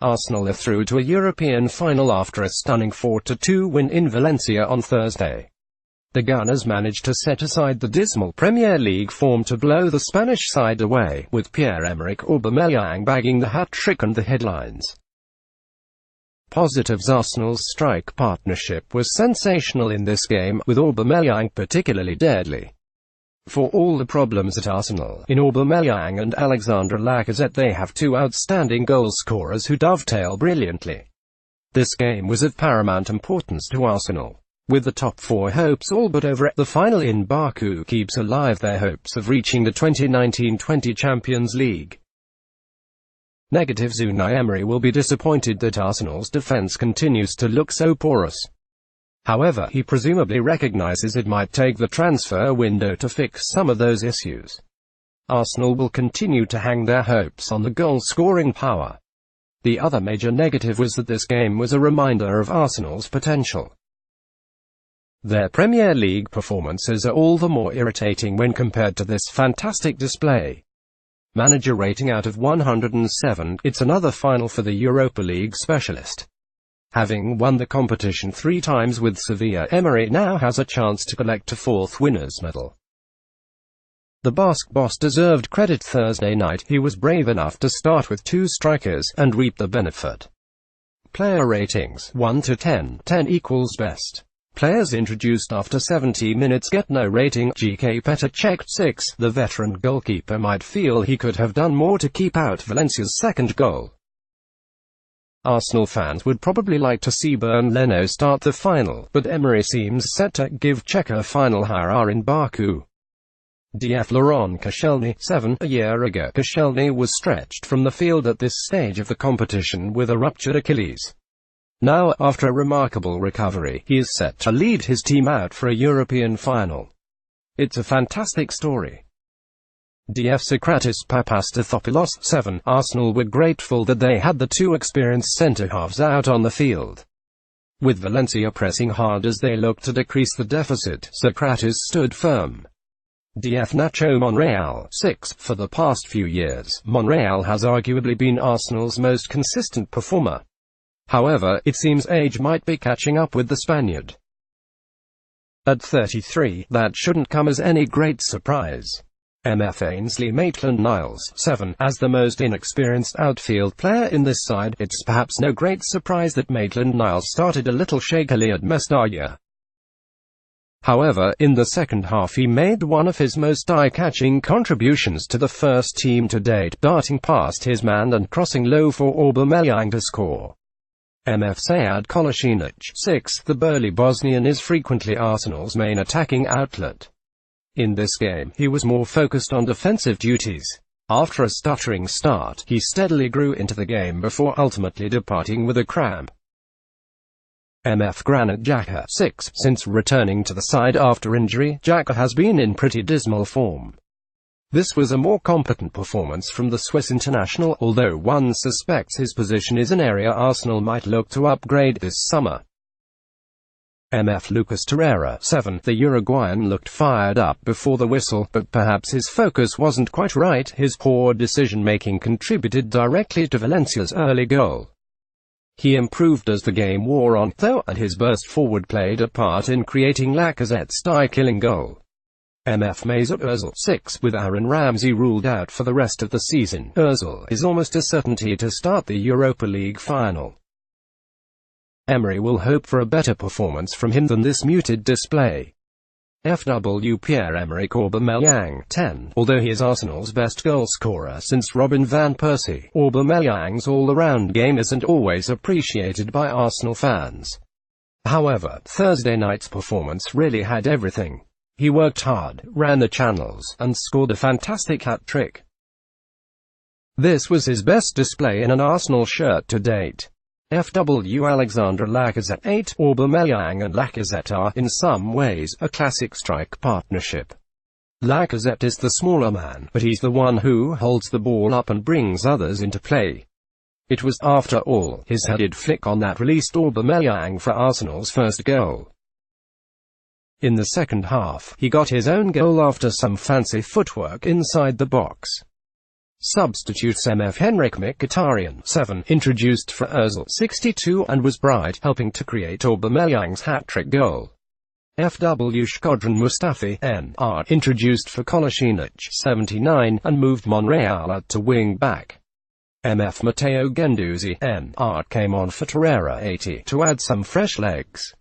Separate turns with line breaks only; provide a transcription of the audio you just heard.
Arsenal are through to a European final after a stunning 4-2 win in Valencia on Thursday. The Gunners managed to set aside the dismal Premier League form to blow the Spanish side away, with Pierre-Emerick Aubameyang bagging the hat-trick and the headlines. Positives: Arsenal's strike partnership was sensational in this game, with Aubameyang particularly deadly. For all the problems at Arsenal, in Aubameyang and Alexandre Lacazette they have two outstanding goal scorers who dovetail brilliantly. This game was of paramount importance to Arsenal, with the top four hopes all but over. The final in Baku keeps alive their hopes of reaching the 2019-20 Champions League. Negatives: Unai Emery will be disappointed that Arsenal's defence continues to look so porous. However, he presumably recognises it might take the transfer window to fix some of those issues. Arsenal will continue to hang their hopes on the goal-scoring power. The other major negative was that this game was a reminder of Arsenal's potential. Their Premier League performances are all the more irritating when compared to this fantastic display. Manager rating out of 107, it's another final for the Europa League specialist. Having won the competition 3 times with Sevilla, Emery now has a chance to collect a 4th winner's medal. The Basque boss deserved credit Thursday night. He was brave enough to start with 2 strikers, and reap the benefit. Player ratings: 1 to 10. 10 equals best. Players introduced after 70 minutes get no rating. GK Petr Cech 6. The veteran goalkeeper might feel he could have done more to keep out Valencia's second goal. Arsenal fans would probably like to see Bernd Leno start the final, but Emery seems set to give Cech a final hurrah in Baku. DF Laurent Koscielny 7. A year ago, Koscielny was stretched from the field at this stage of the competition with a ruptured Achilles. Now, after a remarkable recovery, he is set to lead his team out for a European final. It's a fantastic story. DF Socrates Papastathopoulos 7. Arsenal were grateful that they had the 2 experienced centre-halves out on the field. With Valencia pressing hard as they looked to decrease the deficit, Socrates stood firm. DF Nacho Monreal 6. For the past few years, Monreal has arguably been Arsenal's most consistent performer. However, it seems age might be catching up with the Spaniard. At 33, that shouldn't come as any great surprise. MF Ainsley Maitland-Niles 7. As the most inexperienced outfield player in this side, it's perhaps no great surprise that Maitland-Niles started a little shakily at Mestalla. However, in the second half he made one of his most eye-catching contributions to the first team to date, darting past his man and crossing low for Aubameyang to score. MF Sead Kolasinac 6. The burly Bosnian is frequently Arsenal's main attacking outlet. In this game, he was more focused on defensive duties. After a stuttering start, he steadily grew into the game before ultimately departing with a cramp. MF Granit Xhaka 6. Since returning to the side after injury, Xhaka has been in pretty dismal form. This was a more competent performance from the Swiss international, although one suspects his position is an area Arsenal might look to upgrade this summer. MF Lucas Torreira 7. The Uruguayan looked fired up before the whistle, but perhaps his focus wasn't quite right. His poor decision-making contributed directly to Valencia's early goal. He improved as the game wore on, though, and his burst forward played a part in creating Lacazette's tie-killing goal. MF Mesut Ozil 6. With Aaron Ramsey ruled out for the rest of the season, Ozil is almost a certainty to start the Europa League final. Emery will hope for a better performance from him than this muted display. FW Pierre-Emerick Aubameyang 10. Although he is Arsenal's best goalscorer since Robin van Persie, Aubameyang's all-around game isn't always appreciated by Arsenal fans. However, Thursday night's performance really had everything. He worked hard, ran the channels, and scored a fantastic hat-trick. This was his best display in an Arsenal shirt to date. FW Alexandre Lacazette 8. Aubameyang and Lacazette are, in some ways, a classic strike partnership. Lacazette is the smaller man, but he's the one who holds the ball up and brings others into play. It was, after all, his headed flick on that released Aubameyang for Arsenal's first goal. In the second half, he got his own goal after some fancy footwork inside the box. Substitutes MF Henrik Mkhitaryan, 7, introduced for Ozil, 62, and was bright, helping to create Aubameyang's hat-trick goal. FW Shkodran Mustafi, NR, introduced for Kolasinac, 79, and moved Monreal out to wing-back. MF Matteo Guendouzi, NR, came on for Torreira, 80, to add some fresh legs.